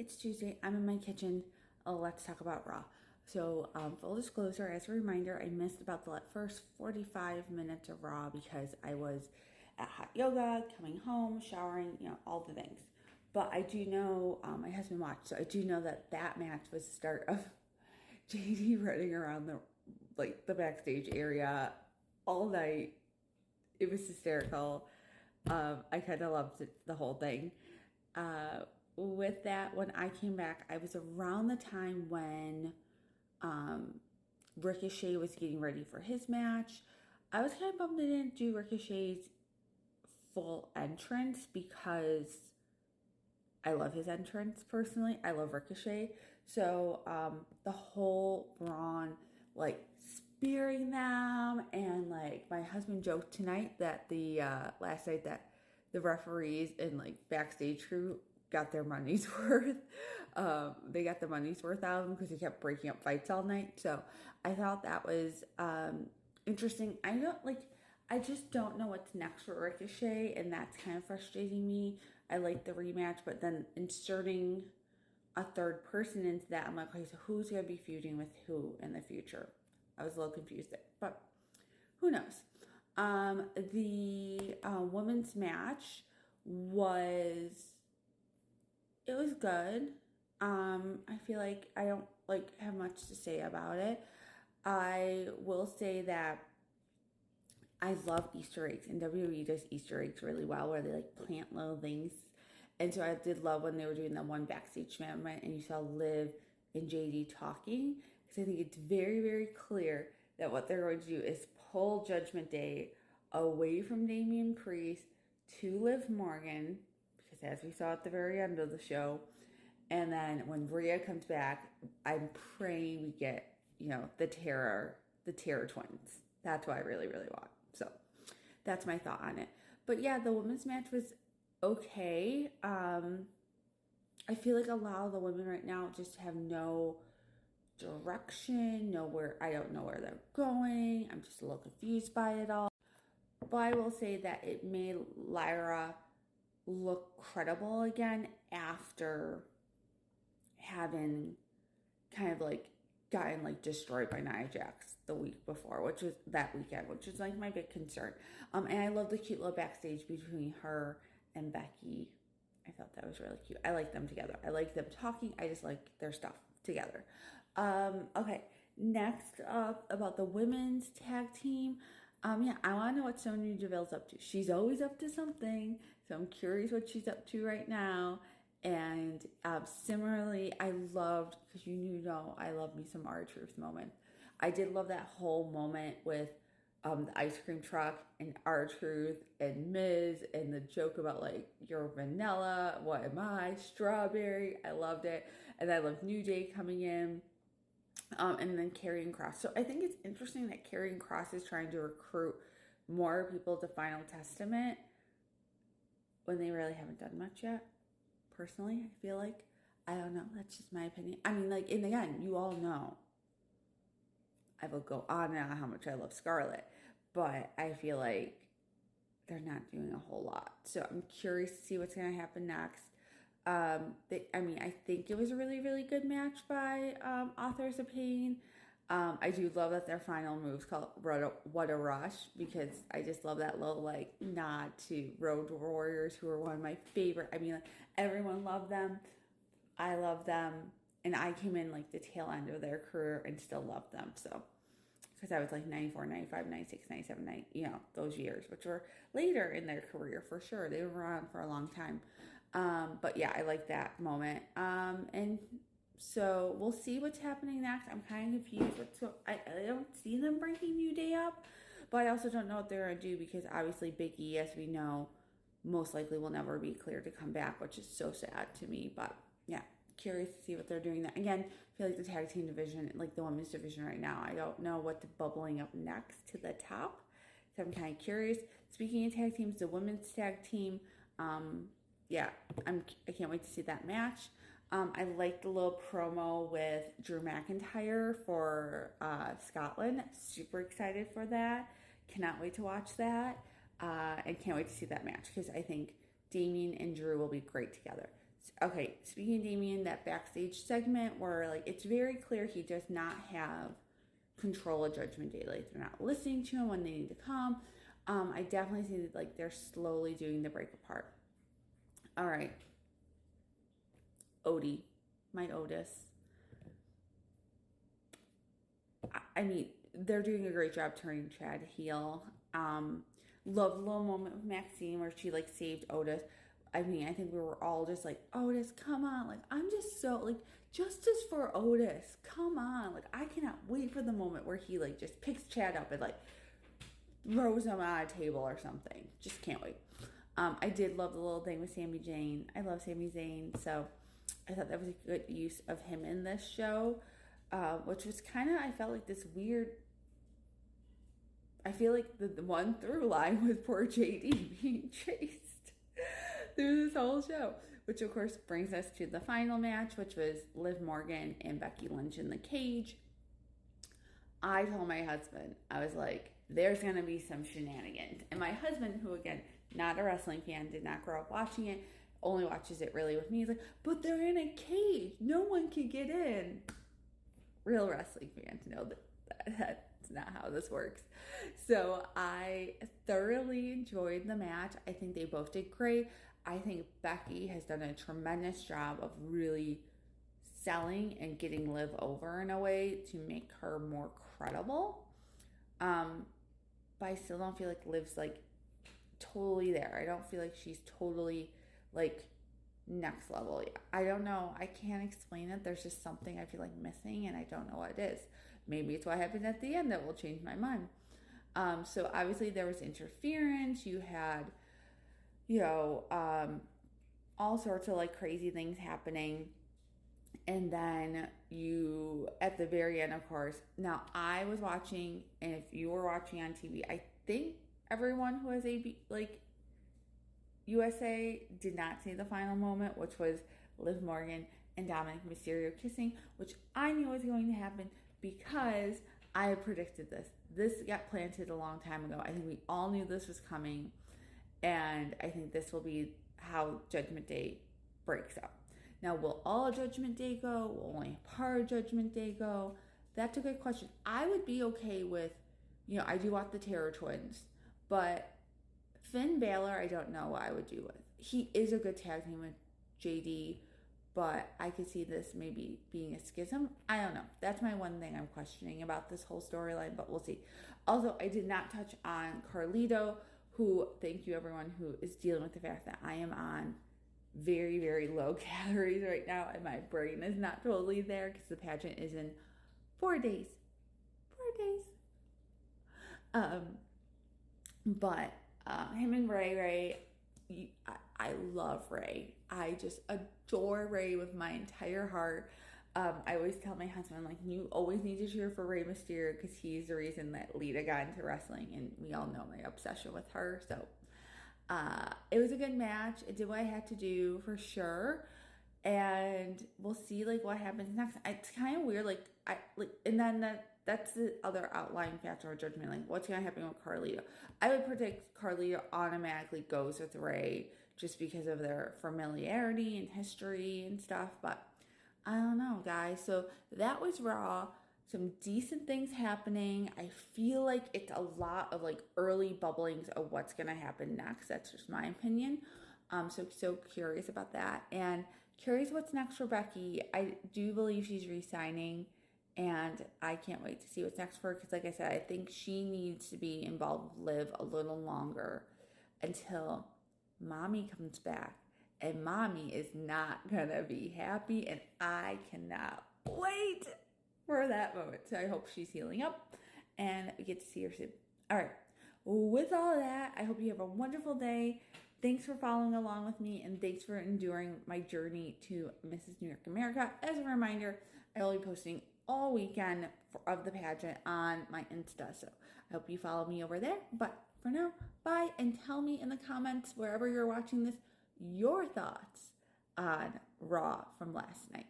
it's Tuesday. I'm in my kitchen. Let's talk about Raw. So, full disclosure, as a reminder, I missed about the first 45 minutes of Raw because I was at hot yoga, coming home, showering, all the things. But I do know, my husband watched, so I do know that that match was the start of JD running around the backstage area all night. It was hysterical. I kind of loved the whole thing. With that, when I came back, I was around the time when Ricochet was getting ready for his match. I was kind of bummed they didn't do Ricochet's full entrance because I love his entrance personally. I love Ricochet. So the whole Braun spearing them, and my husband joked tonight that the last night that the referees and backstage crew got their money's worth. They got the money's worth out of him because he kept breaking up fights all night. So I thought that was interesting. I just don't know what's next for Ricochet, and that's kind of frustrating me. I like the rematch, but then inserting a third person into that, I'm like, okay, so who's going to be feuding with who in the future? I was a little confused there, but who knows? The women's match was good. I feel like I don't have much to say about it. I will say that I love Easter eggs, and WWE does Easter eggs really well, where they plant little things. And so I did love when they were doing that one backstage moment, and you saw Liv and JD talking, because I think it's very, very clear that what they're going to do is pull Judgment Day away from Damian Priest to Liv Morgan, because as we saw at the very end of the show, and then when Rhea comes back, I'm praying we get, the Terror twins. That's what I really, really want. So that's my thought on it. But yeah, the women's match was okay. I feel like a lot of the women right now just have no direction, I don't know where they're going. I'm just a little confused by it all. But I will say that it made Lyra look credible again after having kind of gotten destroyed by Nia Jax the week before, which was that weekend, which is my big concern. And I love the cute little backstage between her and Becky. I thought that was really cute. I like them together. I like them talking. I just like their stuff together. Okay, next up about the women's tag team. Yeah, I want to know what Sonya Deville's up to. She's always up to something, so I'm curious what she's up to right now. And similarly, I loved, because I love me some R-Truth moment. I did love that whole moment with the ice cream truck and R-Truth and Miz, and the joke about you're vanilla, what am I, strawberry. I loved it. And I loved New Day coming in. And then Karrion Kross. So I think it's interesting that Karrion Kross is trying to recruit more people to Final Testament when they really haven't done much yet. Personally, I feel like, I don't know, that's just my opinion. I mean, and again, you all know, I will go on and on how much I love Scarlett, but I feel like they're not doing a whole lot. So I'm curious to see what's going to happen next. I think it was a really, really good match by Authors of Pain. I do love that their final move's called What a Rush, because I just love that little nod to Road Warriors, who are one of my favorite. Everyone loved them. I love them. And I came in the tail end of their career and still love them. So, because I was 94, 95, 96, 97, 90, those years, which were later in their career for sure. They were around for a long time. But yeah, I like that moment. And so we'll see what's happening next. I'm kind of confused. I don't see them breaking New Day up, but I also don't know what they're going to do, because obviously Big E, as we know, most likely will never be cleared to come back, which is so sad to me. But yeah, curious to see what they're doing there. Again, I feel like the tag team division, the women's division right now, I don't know what's bubbling up next to the top. So I'm kind of curious. Speaking of tag teams, the women's tag team, yeah, I can't wait to see that match. I liked the little promo with Drew McIntyre for Scotland. Super excited for that. Cannot wait to watch that. And can't wait to see that match, because I think Damien and Drew will be great together. Okay, speaking of Damien, that backstage segment where like it's very clear he does not have control of Judgment Day. Like they're not listening to him when they need to come. I definitely see that like they're slowly doing the break apart. All right, Odie, my Otis. I mean, they're doing a great job turning Chad heel. Love the little moment with Maxine where she like saved Otis. I mean, I think we were all just like, Otis, come on. Like, I'm just so, like, justice for Otis. Come on. Like, I cannot wait for the moment where he, like, just picks Chad up and, like, throws him on a table or something. Just can't wait. I did love the little thing with Sami Zayn. I love Sami Zayn. So I thought that was a good use of him in this show, which was kind of, I felt like this weird. I feel like the one through line with poor JD being chased through this whole show, which of course brings us to the final match, which was Liv Morgan and Becky Lynch in the cage. I told my husband, I was like, there's going to be some shenanigans. And my husband, who again, not a wrestling fan, did not grow up watching it, only watches it really with me, he's like, but they're in a cage. No one can get in. Real wrestling fans know that that's not how this works. So I thoroughly enjoyed the match. I think they both did great. I think Becky has done a tremendous job of really selling and getting Liv over in a way to make her more credible. But I still don't feel like Liv's like totally there. I don't feel like she's totally like next level. I don't know. I can't explain it. There's just something I feel like missing and I don't know what it is. Maybe it's what happened at the end that will change my mind. So obviously there was interference. You had, all sorts of like crazy things happening. And then you, at the very end, of course, now I was watching, and if you were watching on TV, I think everyone who has USA did not see the final moment, which was Liv Morgan and Dominic Mysterio kissing, which I knew was going to happen because I had predicted this. This got planted a long time ago. I think we all knew this was coming, and I think this will be how Judgment Day breaks up. Now, will all Judgment Day go? Will only part of Judgment Day go? That's a good question. I would be okay with, I do want the Terror Twins, but Finn Balor, I don't know what I would do with. He is a good tag team with JD, but I could see this maybe being a schism. I don't know. That's my one thing I'm questioning about this whole storyline, but we'll see. Also, I did not touch on Carlito, who, thank you everyone who is dealing with the fact that I am on very, very low calories right now and my brain is not totally there because the pageant is in 4 days. 4 days. But him and Ray, I love Ray. I just adore Ray with my entire heart. I always tell my husband, like, you always need to cheer for Rey Mysterio because he's the reason that Lita got into wrestling, and we all know my obsession with her. So it was a good match. It did what I had to do for sure, and we'll see like what happens next. It's kind of weird, and then that's the other outlying factor of Judgment. Like, what's gonna happen with Carlito? I would predict Carlito automatically goes with Ray just because of their familiarity and history and stuff, but I don't know, guys. So that was Raw. Some decent things happening. I feel like it's a lot of like early bubblings of what's gonna happen next. That's just my opinion. So curious about that, and curious what's next for Becky. I do believe she's re-signing, and I can't wait to see what's next for her because, like I said, I think she needs to be involved with Liv a little longer until Mommy comes back. And Mommy is not gonna be happy, and I cannot wait for that moment. So I hope she's healing up and we get to see her soon. All right. With all that, I hope you have a wonderful day. Thanks for following along with me, and thanks for enduring my journey to Mrs. New York America. As a reminder, I will be posting all weekend of the pageant on my Insta. So I hope you follow me over there. But for now, bye, and tell me in the comments, wherever you're watching this, your thoughts on Raw from last night.